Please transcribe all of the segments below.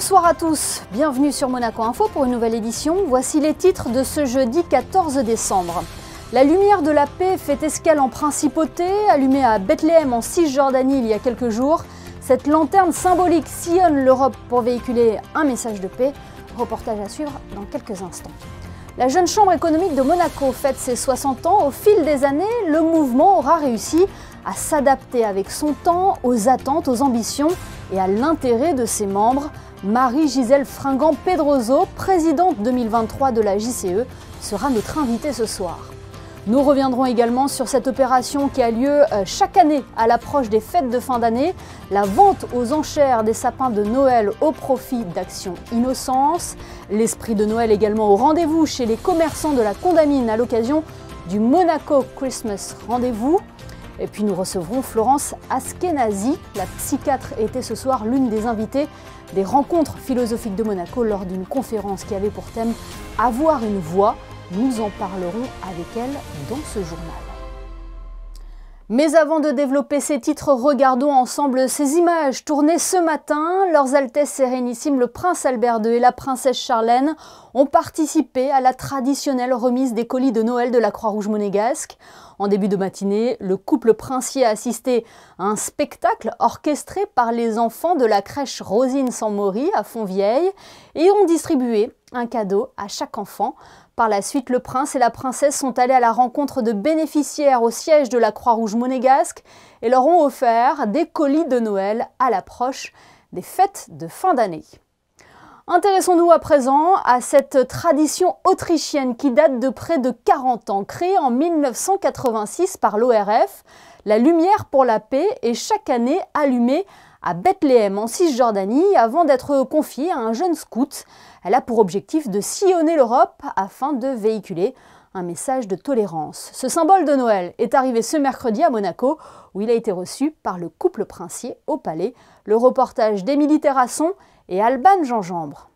Bonsoir à tous, bienvenue sur Monaco Info pour une nouvelle édition. Voici les titres de ce jeudi 14 décembre. La lumière de la paix fait escale en principauté, allumée à Bethléem en Cisjordanie il y a quelques jours. Cette lanterne symbolique sillonne l'Europe pour véhiculer un message de paix. Reportage à suivre dans quelques instants. La jeune chambre économique de Monaco fête ses 60 ans. Au fil des années, le mouvement aura réussi à s'adapter avec son temps, aux attentes, aux ambitions et à l'intérêt de ses membres. Marie-Gisèle Fringant-Pedroso, présidente 2023 de la JCE, sera notre invitée ce soir. Nous reviendrons également sur cette opération qui a lieu chaque année à l'approche des fêtes de fin d'année, la vente aux enchères des sapins de Noël au profit d'Action Innocence. L'esprit de Noël également au rendez-vous chez les commerçants de la Condamine à l'occasion du Monaco Christmas Rendez-vous. Et puis nous recevrons Florence Askenazi, la psychiatre était ce soir l'une des invitées des rencontres philosophiques de Monaco lors d'une conférence qui avait pour thème « Avoir une voix ». Nous en parlerons avec elle dans ce journal. Mais avant de développer ces titres, regardons ensemble ces images tournées ce matin. Leurs Altesses Sérénissimes, le prince Albert II et la princesse Charlène ont participé à la traditionnelle remise des colis de Noël de la Croix-Rouge monégasque. En début de matinée, le couple princier a assisté à un spectacle orchestré par les enfants de la crèche Rosine-Sans-Maury à Fontvieille et ont distribué un cadeau à chaque enfant. Par la suite, le prince et la princesse sont allés à la rencontre de bénéficiaires au siège de la Croix-Rouge monégasque et leur ont offert des colis de Noël à l'approche des fêtes de fin d'année. Intéressons-nous à présent à cette tradition autrichienne qui date de près de 40 ans. Créée en 1986 par l'ORF, la lumière pour la paix est chaque année allumée à Bethléem en Cisjordanie avant d'être confiée à un jeune scout. Elle a pour objectif de sillonner l'Europe afin de véhiculer un message de tolérance. Ce symbole de Noël est arrivé ce mercredi à Monaco où il a été reçu par le couple princier au palais. Le reportage d'Émilie Terrasson et Alban Gingembre.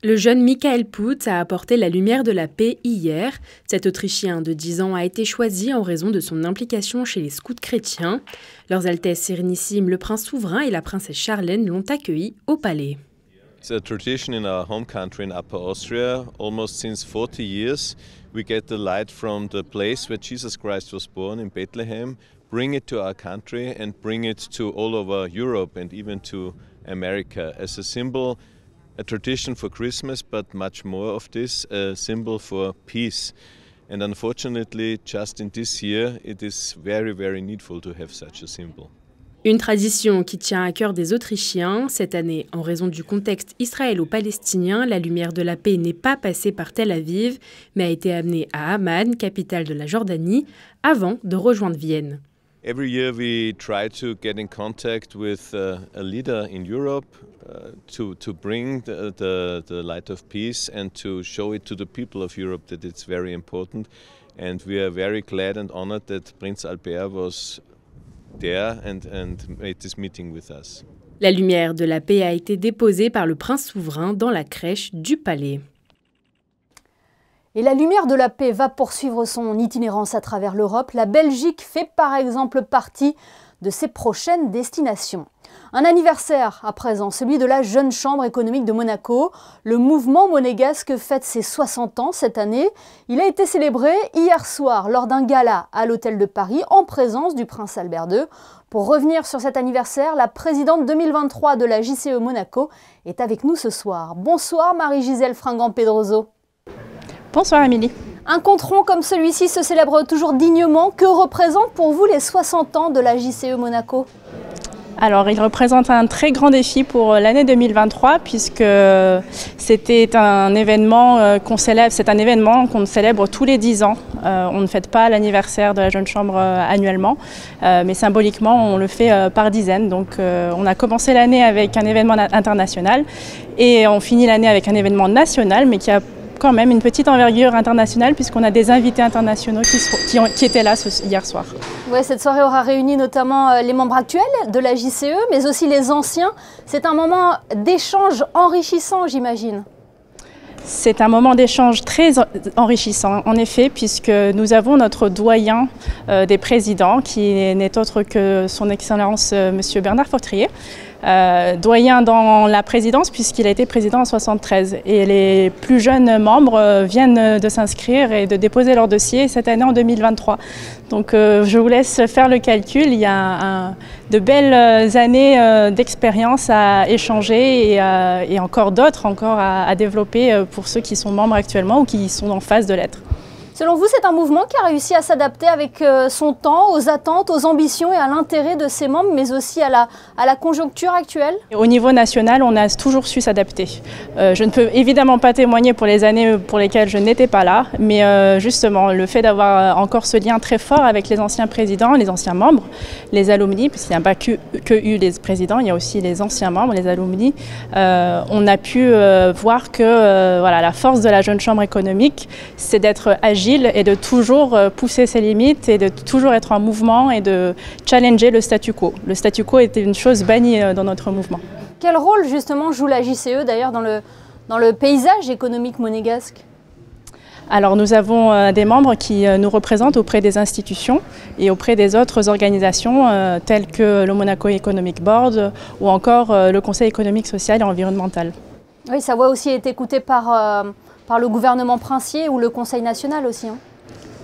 Le jeune Michael Putz a apporté la lumière de la paix hier. Cet Autrichien de 10 ans a été choisi en raison de son implication chez les scouts chrétiens. Leurs Altesses Sérénissimes, le prince souverain et la princesse Charlène l'ont accueilli au palais. It's a tradition in our home country in Upper Austria. Almost since 40 years, we get the light from the place where Jesus Christ was born in Bethlehem, bring it to our country and bring it to all over Europe and even to America as a symbol, a tradition for Christmas, but much more of this, a symbol for peace. And unfortunately, just in this year, it is very, very needful to have such a symbol. Une tradition qui tient à cœur des Autrichiens. Cette année, en raison du contexte israélo-palestinien, la lumière de la paix n'est pas passée par Tel Aviv, mais a été amenée à Amman, capitale de la Jordanie, avant de rejoindre Vienne. Every year we try to get in contact with a leader in Europe to bring the light of peace and to show it to the people of Europe that it's very important. And we are very glad and honored that Prince Albert was there and made this meeting with us. La lumière de la paix a été déposée par le prince souverain dans la crèche du palais. Et la lumière de la paix va poursuivre son itinérance à travers l'Europe. La Belgique fait par exemple partie de ses prochaines destinations. Un anniversaire à présent, celui de la jeune chambre économique de Monaco. Le mouvement monégasque fête ses 60 ans cette année. Il a été célébré hier soir lors d'un gala à l'hôtel de Paris en présence du prince Albert II. Pour revenir sur cet anniversaire, la présidente 2023 de la JCE Monaco est avec nous ce soir. Bonsoir Marie-Gisèle Fringant-Pedroso. Bonsoir Émilie. Un compte rond comme celui-ci se célèbre toujours dignement. Que représentent pour vous les 60 ans de la JCE Monaco ? Alors, il représente un très grand défi pour l'année 2023 puisque c'était un événement qu'on célèbre. C'est un événement qu'on célèbre tous les 10 ans. On ne fête pas l'anniversaire de la Jeune Chambre annuellement, mais symboliquement, on le fait par dizaines. Donc, on a commencé l'année avec un événement international et on finit l'année avec un événement national, mais qui a quand même une petite envergure internationale puisqu'on a des invités internationaux qui étaient là hier soir. Ouais, cette soirée aura réuni notamment les membres actuels de la JCE, mais aussi les anciens. C'est un moment d'échange enrichissant, j'imagine. C'est un moment d'échange très enrichissant, en effet, puisque nous avons notre doyen des présidents, qui n'est autre que son Excellence Monsieur Bernard Fortrier, doyen dans la présidence puisqu'il a été président en 1973. Et les plus jeunes membres viennent de s'inscrire et de déposer leur dossier cette année en 2023. Donc je vous laisse faire le calcul. Il y a de belles années d'expérience à échanger et encore d'autres à développer pour ceux qui sont membres actuellement ou qui sont en phase de l'être. Selon vous, c'est un mouvement qui a réussi à s'adapter avec son temps, aux attentes, aux ambitions et à l'intérêt de ses membres, mais aussi à la conjoncture actuelle? Au niveau national, on a toujours su s'adapter. Je ne peux évidemment pas témoigner pour les années pour lesquelles je n'étais pas là, mais justement, le fait d'avoir encore ce lien très fort avec les anciens présidents, les anciens membres, les alumni, parce qu'il n'y a pas que eu les présidents, il y a aussi les anciens membres, les alumni, on a pu voir que voilà, la force de la Jeune Chambre économique, c'est d'être agile et de toujours pousser ses limites et de toujours être en mouvement et de challenger le statu quo. Le statu quo était une chose bannie dans notre mouvement. Quel rôle justement joue la JCE d'ailleurs dans le paysage économique monégasque? Alors nous avons des membres qui nous représentent auprès des institutions et auprès des autres organisations telles que le Monaco Economic Board ou encore le Conseil économique, social et environnemental. Oui, sa voix aussi est écoutée par le gouvernement princier ou le Conseil national aussi. Hein.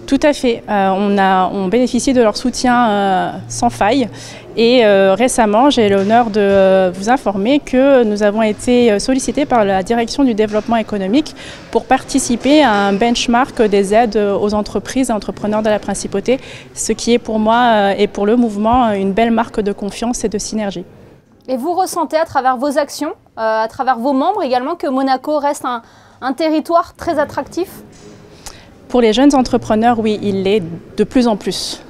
Tout à fait. On bénéficie de leur soutien sans faille. Et récemment, j'ai l'honneur de vous informer que nous avons été sollicités par la Direction du développement économique pour participer à un benchmark des aides aux entreprises et entrepreneurs de la Principauté, ce qui est pour moi et pour le mouvement une belle marque de confiance et de synergie. Et vous ressentez à travers vos actions, à travers vos membres également, que Monaco reste un territoire très attractif? Pour les jeunes entrepreneurs, oui, il l'est de plus en plus.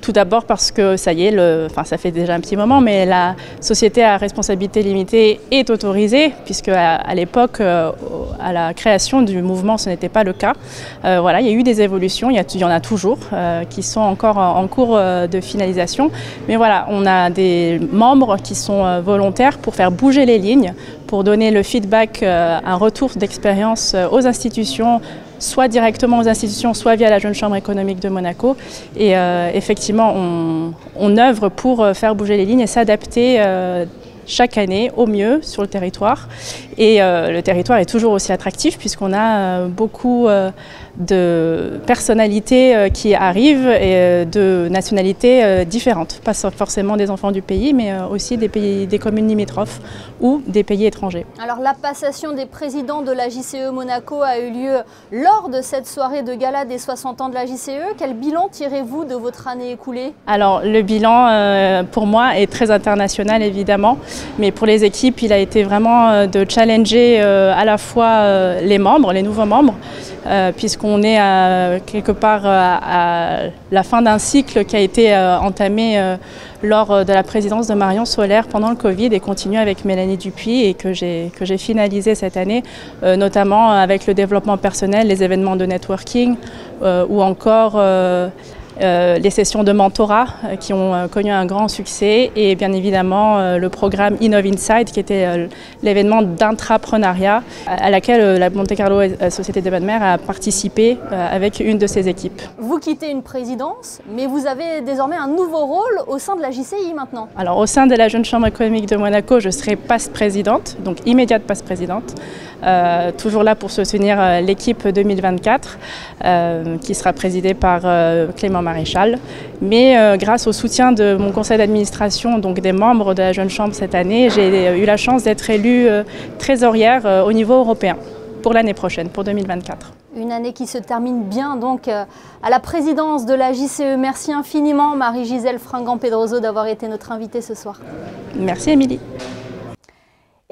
Tout d'abord parce que ça y est, ça fait déjà un petit moment, mais la société à responsabilité limitée est autorisée, puisque à l'époque, à la création du mouvement, ce n'était pas le cas. Voilà, il y a eu des évolutions, il y en a toujours, qui sont encore en cours de finalisation. Mais voilà, on a des membres qui sont volontaires pour faire bouger les lignes, pour donner le feedback, un retour d'expérience aux institutions, soit directement aux institutions, soit via la Jeune Chambre économique de Monaco. Et effectivement, on œuvre pour faire bouger les lignes et s'adapter chaque année au mieux sur le territoire. Et le territoire est toujours aussi attractif puisqu'on a beaucoup de personnalités qui arrivent et de nationalités différentes. Pas forcément des enfants du pays, mais aussi des communes limitrophes ou des pays étrangers. Alors la passation des présidents de la JCE Monaco a eu lieu lors de cette soirée de gala des 60 ans de la JCE. Quel bilan tirez-vous de votre année écoulée? Alors le bilan pour moi est très international évidemment, mais pour les équipes il a été vraiment de challenger à la fois les membres, les nouveaux membres, puisqu'on est quelque part à la fin d'un cycle qui a été entamé lors de la présidence de Marion Solaire pendant le Covid et continue avec Mélanie Dupuis et que j'ai finalisé cette année, notamment avec le développement personnel, les événements de networking ou encore les sessions de mentorat qui ont connu un grand succès et bien évidemment le programme Innov Inside qui était l'événement d'intrapreneuriat à laquelle la Monte Carlo Société des Bains de Mer a participé avec une de ses équipes. Vous quittez une présidence, mais vous avez désormais un nouveau rôle au sein de la JCI maintenant. Alors au sein de la Jeune Chambre économique de Monaco, je serai passe-présidente, donc immédiate passe-présidente. Toujours là pour soutenir l'équipe 2024 qui sera présidée par Clément Maréchal. Mais grâce au soutien de mon conseil d'administration, donc des membres de la Jeune Chambre cette année, j'ai eu la chance d'être élue trésorière au niveau européen pour l'année prochaine, pour 2024. Une année qui se termine bien donc à la présidence de la JCE. Merci infiniment Marie-Gisèle Fringant-Pedroso d'avoir été notre invitée ce soir. Merci Émilie.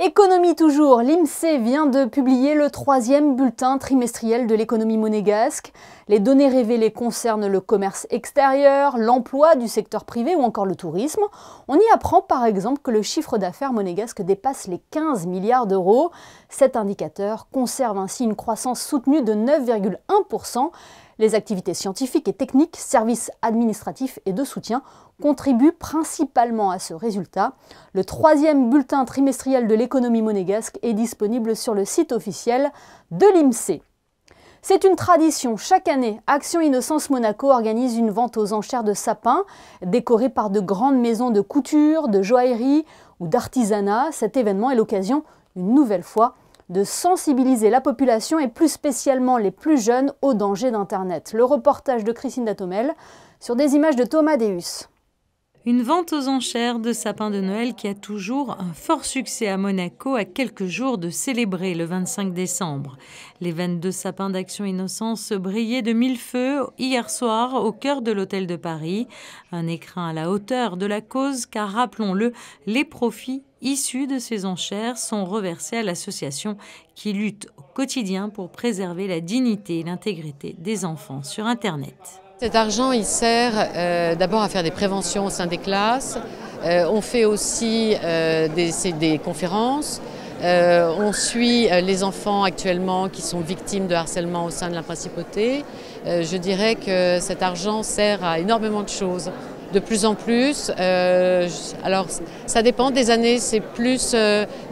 Économie toujours, l'INSEE vient de publier le 3e bulletin trimestriel de l'économie monégasque. Les données révélées concernent le commerce extérieur, l'emploi du secteur privé ou encore le tourisme. On y apprend par exemple que le chiffre d'affaires monégasque dépasse les 15 milliards d'euros. Cet indicateur conserve ainsi une croissance soutenue de 9,1%. Les activités scientifiques et techniques, services administratifs et de soutien contribuent principalement à ce résultat. Le 3e bulletin trimestriel de l'économie monégasque est disponible sur le site officiel de l'INSEE. C'est une tradition. Chaque année, Action Innocence Monaco organise une vente aux enchères de sapins, décorés par de grandes maisons de couture, de joaillerie ou d'artisanat. Cet événement est l'occasion, une nouvelle fois, de sensibiliser la population et plus spécialement les plus jeunes aux dangers d'Internet. Le reportage de Christine Datomel sur des images de Thomas Deus. Une vente aux enchères de sapins de Noël qui a toujours un fort succès à Monaco à quelques jours de célébrer le 25 décembre. Les 22 sapins d'Action Innocence brillaient de mille feux hier soir au cœur de l'hôtel de Paris. Un écrin à la hauteur de la cause car, rappelons-le, les profits issus de ces enchères sont reversés à l'association qui lutte au quotidien pour préserver la dignité et l'intégrité des enfants sur Internet. Cet argent, il sert d'abord à faire des préventions au sein des classes. On fait aussi des conférences. On suit les enfants actuellement qui sont victimes de harcèlement au sein de la principauté. Je dirais que cet argent sert à énormément de choses. De plus en plus, alors ça dépend des années, c'est plus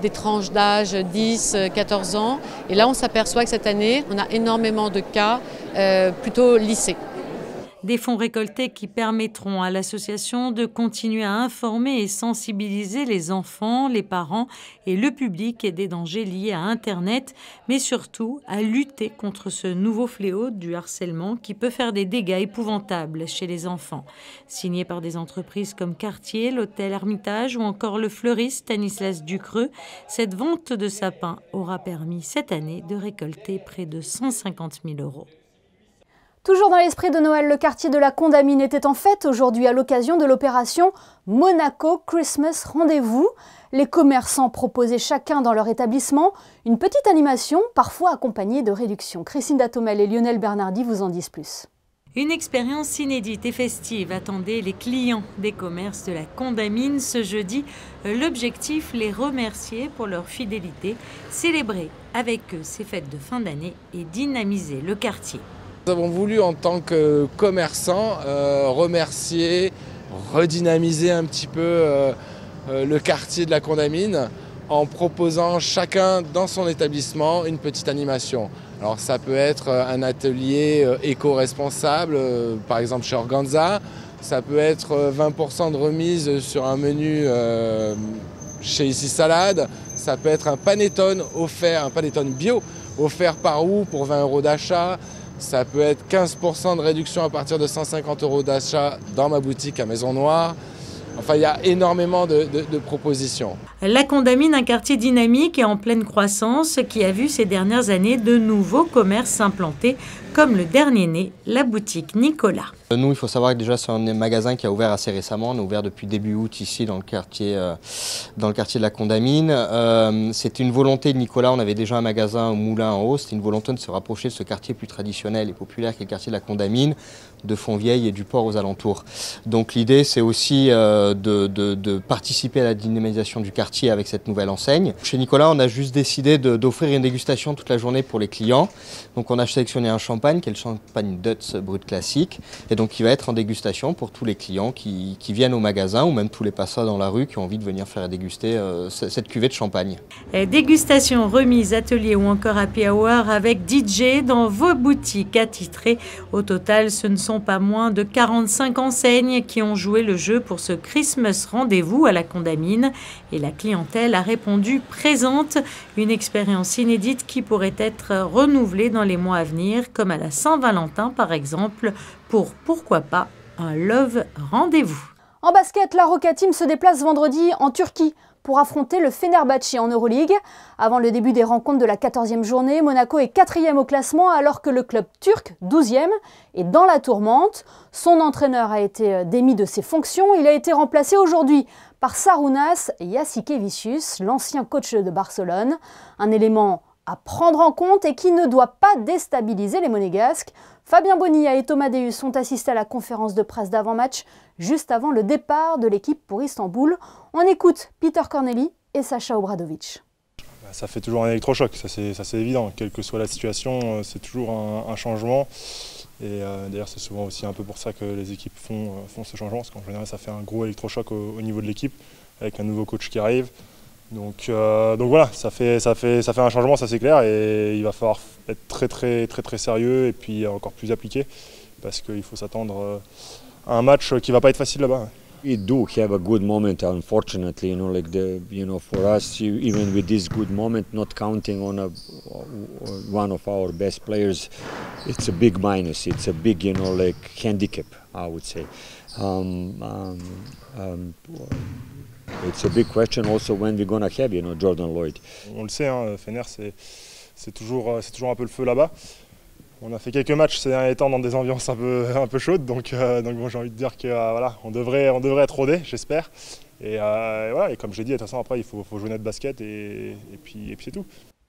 des tranches d'âge 10, 14 ans. Et là, on s'aperçoit que cette année, on a énormément de cas plutôt lycée. Des fonds récoltés qui permettront à l'association de continuer à informer et sensibiliser les enfants, les parents et le public des dangers liés à Internet, mais surtout à lutter contre ce nouveau fléau du harcèlement qui peut faire des dégâts épouvantables chez les enfants. Signé par des entreprises comme Cartier, l'Hôtel Hermitage ou encore le fleuriste Stanislas Ducreux, cette vente de sapins aura permis cette année de récolter près de 150 000 €. Toujours dans l'esprit de Noël, le quartier de la Condamine était en fête aujourd'hui à l'occasion de l'opération Monaco Christmas Rendez-vous. Les commerçants proposaient chacun dans leur établissement une petite animation, parfois accompagnée de réductions. Christine Datomel et Lionel Bernardi vous en disent plus. Une expérience inédite et festive attendait les clients des commerces de la Condamine ce jeudi. L'objectif, les remercier pour leur fidélité, célébrer avec eux ces fêtes de fin d'année et dynamiser le quartier. Nous avons voulu, en tant que commerçants, remercier, redynamiser un petit peu le quartier de la Condamine en proposant chacun dans son établissement une petite animation. Alors ça peut être un atelier éco-responsable, par exemple chez Organza, ça peut être 20% de remise sur un menu chez Ici Salade, ça peut être un panettone offert, un panettone bio offert par où pour 20 € d'achat. Ça peut être 15% de réduction à partir de 150 € d'achat dans ma boutique à Maison Noire. Enfin, il y a énormément de propositions. La Condamine, un quartier dynamique et en pleine croissance qui a vu ces dernières années de nouveaux commerces s'implanter, comme le dernier né, la boutique Nicolas. Nous, il faut savoir que déjà c'est un magasin qui a ouvert assez récemment. On a ouvert depuis début août ici dans le quartier de la Condamine. C'était une volonté de Nicolas. On avait déjà un magasin au Moulin en haut. C'était une volonté de se rapprocher de ce quartier plus traditionnel et populaire qui est le quartier de la Condamine, de Fontvieille et du port aux alentours. Donc l'idée, c'est aussi de participer à la dynamisation du quartier avec cette nouvelle enseigne. Chez Nicolas, on a juste décidé d'offrir une dégustation toute la journée pour les clients. Donc on a sélectionné un champagne qui est le champagne Dutz Brut classique et donc qui va être en dégustation pour tous les clients qui viennent au magasin ou même tous les passants dans la rue qui ont envie de venir faire déguster cette cuvée de champagne. Dégustation, remise, atelier ou encore happy hour avec DJ dans vos boutiques attitrées. Au total, ce ne sont pas moins de 45 enseignes qui ont joué le jeu pour ce Christmas Rendez-vous à la Condamine et la clientèle a répondu présente. Une expérience inédite qui pourrait être renouvelée dans les mois à venir, comme à la Saint-Valentin par exemple, pour pourquoi pas un Love Rendez-vous. En basket, la Roca Team se déplace vendredi en Turquie pour affronter le Fenerbahçe en Euroleague. Avant le début des rencontres de la 14e journée, Monaco est 4e au classement alors que le club turc, 12e, est dans la tourmente. Son entraîneur a été démis de ses fonctions. Il a été remplacé aujourd'hui par Sarunas Jasikevičius, l'ancien coach de Barcelone. Un élément à prendre en compte et qui ne doit pas déstabiliser les Monégasques. Fabien Bonilla et Thomas Deus ont assisté à la conférence de presse d'avant-match juste avant le départ de l'équipe pour Istanbul. On écoute Peter Corneli et Sacha Obradovic. Ça fait toujours un électrochoc, ça c'est évident. Quelle que soit la situation, c'est toujours un changement. Et d'ailleurs c'est souvent aussi un peu pour ça que les équipes font ce changement, parce qu'en général ça fait un gros électrochoc au niveau de l'équipe, avec un nouveau coach qui arrive. Donc voilà, ça fait un changement, ça c'est clair, et il va falloir être très sérieux et puis encore plus appliqué, parce qu'il faut s'attendre à un match qui va pas être facile là-bas. We do have a good moment, unfortunately, for us, even with this good moment, not counting on one of our best players, it's a big minus. It's a big, handicap, I would say. It's a big question also when we're gonna have, Jordan Lloyd. On le sait, hein, Fener, c'est toujours un peu le feu là-bas. On a fait quelques matchs ces derniers temps dans des ambiances un peu chaudes, donc bon, j'ai envie de dire que voilà, on devrait être rodé, j'espère. Et voilà, et comme je l'ai dit, de toute façon après il faut jouer notre basket et puis c'est tout.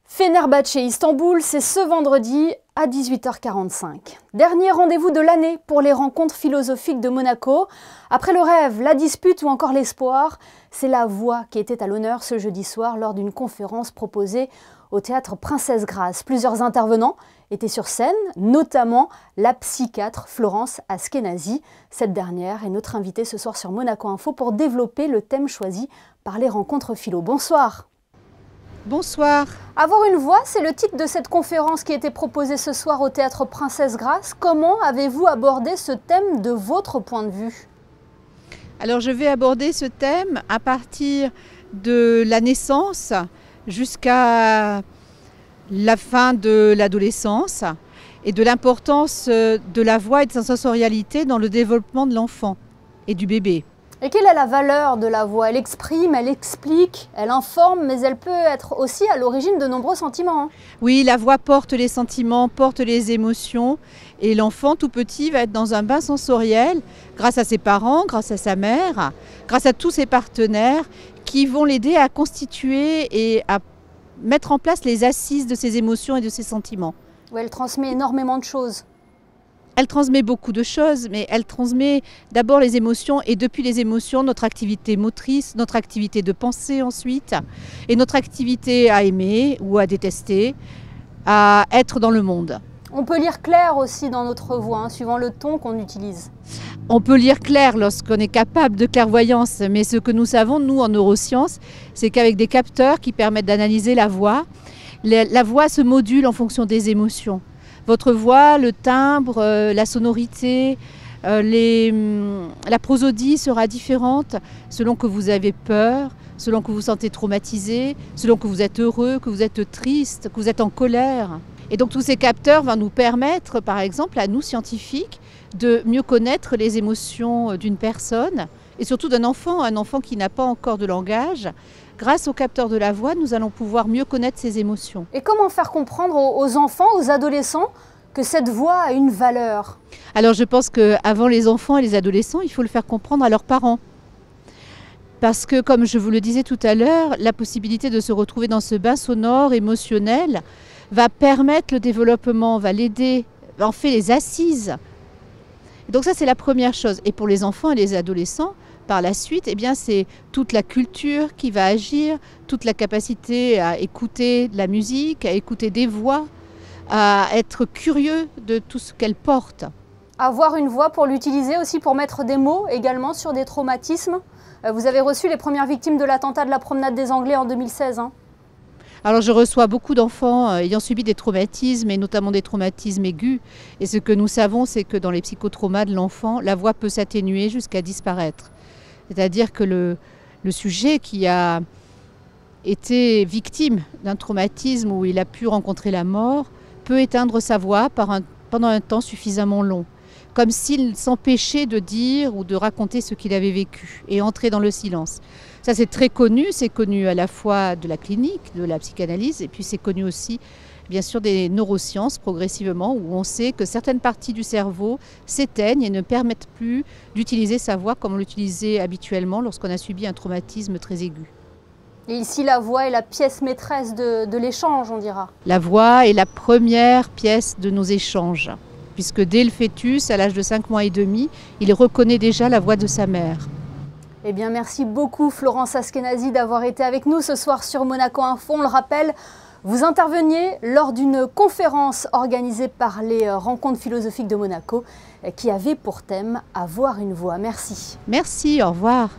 Fenerbahçe Istanbul, c'est ce vendredi à 18h45. Dernier rendez-vous de l'année pour les rencontres philosophiques de Monaco. Après le rêve, la dispute ou encore l'espoir, c'est la voix qui était à l'honneur ce jeudi soir lors d'une conférence proposée au théâtre Princesse Grace. Plusieurs intervenants étaient sur scène, notamment la psychiatre Florence Askenazi. Cette dernière est notre invitée ce soir sur Monaco Info pour développer le thème choisi par les rencontres philo. Bonsoir. Bonsoir. Avoir une voix, c'est le titre de cette conférence qui a été proposée ce soir au théâtre Princesse Grace. Comment avez-vous abordé ce thème de votre point de vue? Alors je vais aborder ce thème à partir de la naissance jusqu'à la fin de l'adolescence et de l'importance de la voix et de sa sensorialité dans le développement de l'enfant et du bébé. Et quelle est la valeur de la voix? Elle exprime, elle explique, elle informe, mais elle peut être aussi à l'origine de nombreux sentiments. Oui, la voix porte les sentiments, porte les émotions, et l'enfant tout petit va être dans un bain sensoriel grâce à ses parents, grâce à sa mère, grâce à tous ses partenaires qui vont l'aider à constituer et à mettre en place les assises de ses émotions et de ses sentiments. Oui, elle transmet énormément de choses. Elle transmet beaucoup de choses, mais elle transmet d'abord les émotions et depuis les émotions, notre activité motrice, notre activité de pensée ensuite, et notre activité à aimer ou à détester, à être dans le monde. On peut lire clair aussi dans notre voix, hein, suivant le ton qu'on utilise. On peut lire clair lorsqu'on est capable de clairvoyance, mais ce que nous savons, nous, en neurosciences, c'est qu'avec des capteurs qui permettent d'analyser la voix se module en fonction des émotions. Votre voix, le timbre, la sonorité, la prosodie sera différente selon que vous avez peur, selon que vous vous sentez traumatisé, selon que vous êtes heureux, que vous êtes triste, que vous êtes en colère. Et donc tous ces capteurs vont nous permettre, par exemple, à nous scientifiques, de mieux connaître les émotions d'une personne et surtout d'un enfant, un enfant qui n'a pas encore de langage. Grâce aux capteurs de la voix, nous allons pouvoir mieux connaître ses émotions. Et comment faire comprendre aux enfants, aux adolescents, que cette voix a une valeur? Alors je pense qu'avant les enfants et les adolescents, il faut le faire comprendre à leurs parents. Parce que, comme je vous le disais tout à l'heure, la possibilité de se retrouver dans ce bain sonore, émotionnel, va permettre le développement, va l'aider, en fait les assises. Donc ça, c'est la première chose. Et pour les enfants et les adolescents, par la suite, eh bien, c'est toute la culture qui va agir, toute la capacité à écouter de la musique, à écouter des voix, à être curieux de tout ce qu'elle porte. Avoir une voix pour l'utiliser aussi pour mettre des mots également sur des traumatismes. Vous avez reçu les premières victimes de l'attentat de la promenade des Anglais en 2016. Hein. Alors je reçois beaucoup d'enfants ayant subi des traumatismes et notamment des traumatismes aigus. Et ce que nous savons, c'est que dans les psychotraumas de l'enfant, la voix peut s'atténuer jusqu'à disparaître. C'est-à-dire que le sujet qui a été victime d'un traumatisme où il a pu rencontrer la mort peut éteindre sa voix pendant un temps suffisamment long, comme s'il s'empêchait de dire ou de raconter ce qu'il avait vécu et entrer dans le silence. Ça, c'est très connu, c'est connu à la fois de la clinique, de la psychanalyse, et puis c'est connu aussi, bien sûr, des neurosciences progressivement, où on sait que certaines parties du cerveau s'éteignent et ne permettent plus d'utiliser sa voix comme on l'utilisait habituellement lorsqu'on a subi un traumatisme très aigu. Et ici, la voix est la pièce maîtresse de l'échange, on dira. La voix est la première pièce de nos échanges, puisque dès le fœtus, à l'âge de 5 mois et demi, il reconnaît déjà la voix de sa mère. Eh bien, merci beaucoup Florence Askenazi d'avoir été avec nous ce soir sur Monaco Info. On le rappelle, vous interveniez lors d'une conférence organisée par les rencontres philosophiques de Monaco qui avait pour thème « Avoir une voix ». Merci. Merci, au revoir.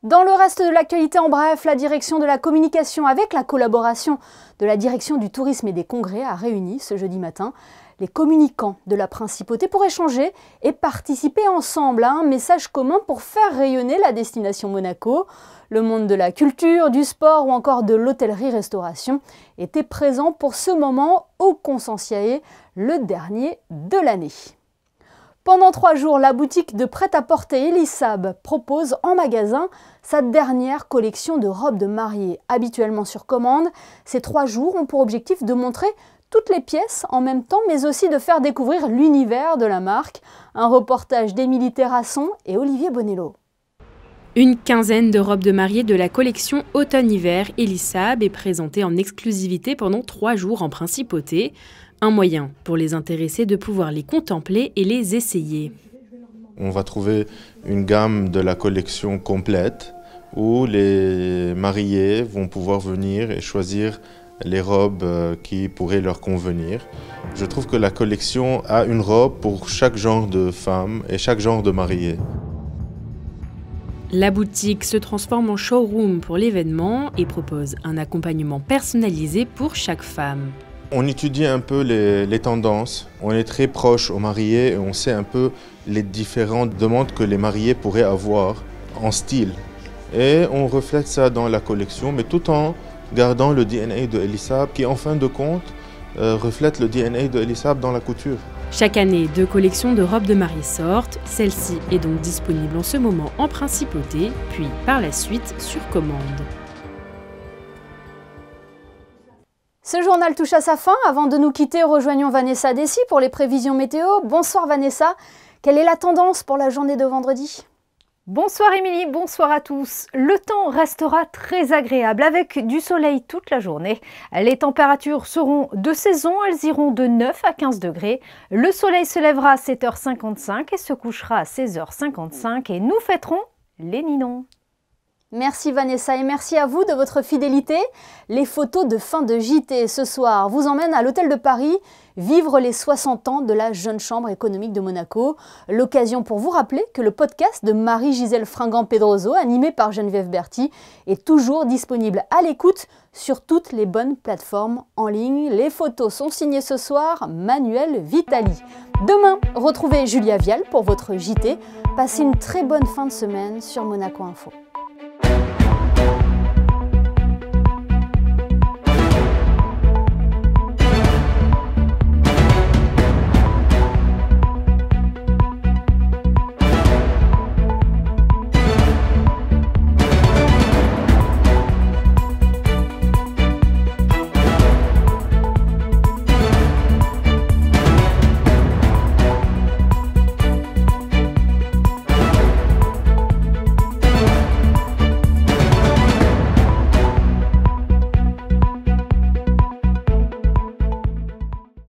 Dans le reste de l'actualité en bref, la direction de la communication avec la collaboration de la direction du tourisme et des congrès a réuni ce jeudi matin les communicants de la principauté pour échanger et participer ensemble à un message commun pour faire rayonner la destination Monaco. Le monde de la culture, du sport ou encore de l'hôtellerie-restauration était présent pour ce moment au Consensiae, le dernier de l'année. Pendant 3 jours, la boutique de prêt-à-porter Elisab propose en magasin sa dernière collection de robes de mariée, habituellement sur commande. Ces 3 jours ont pour objectif de montrer toutes les pièces en même temps, mais aussi de faire découvrir l'univers de la marque. Un reportage d'Émilie Terrasson et Olivier Bonello. Une quinzaine de robes de mariée de la collection automne-hiver Elisab est présentée en exclusivité pendant 3 jours en principauté. Un moyen pour les intéressés de pouvoir les contempler et les essayer. On va trouver une gamme de la collection complète où les mariés vont pouvoir venir et choisir les robes qui pourraient leur convenir. Je trouve que la collection a une robe pour chaque genre de femme et chaque genre de mariée. La boutique se transforme en showroom pour l'événement et propose un accompagnement personnalisé pour chaque femme. On étudie un peu les tendances, on est très proche aux mariés et on sait un peu les différentes demandes que les mariés pourraient avoir en style. Et on reflète ça dans la collection, mais tout en gardant le DNA de Elisab qui en fin de compte reflète le DNA de Elisab dans la couture. Chaque année, 2 collections de robes de mariée sortent. Celle-ci est donc disponible en ce moment en principauté, puis par la suite sur commande. Ce journal touche à sa fin. Avant de nous quitter, rejoignons Vanessa Dessy pour les prévisions météo. Bonsoir Vanessa, quelle est la tendance pour la journée de vendredi ? Bonsoir Émilie, bonsoir à tous. Le temps restera très agréable avec du soleil toute la journée. Les températures seront de saison, elles iront de 9 à 15 degrés. Le soleil se lèvera à 7h55 et se couchera à 16h55 et nous fêterons les Ninons. Merci Vanessa et merci à vous de votre fidélité. Les photos de fin de JT ce soir vous emmènent à l'Hôtel de Paris vivre les 60 ans de la Jeune Chambre économique de Monaco. L'occasion pour vous rappeler que le podcast de Marie-Gisèle Fringant-Pedroso, animé par Geneviève Berthy, est toujours disponible à l'écoute sur toutes les bonnes plateformes en ligne. Les photos sont signées ce soir, Manuel Vitali. Demain, retrouvez Julia Vial pour votre JT. Passez une très bonne fin de semaine sur Monaco Info.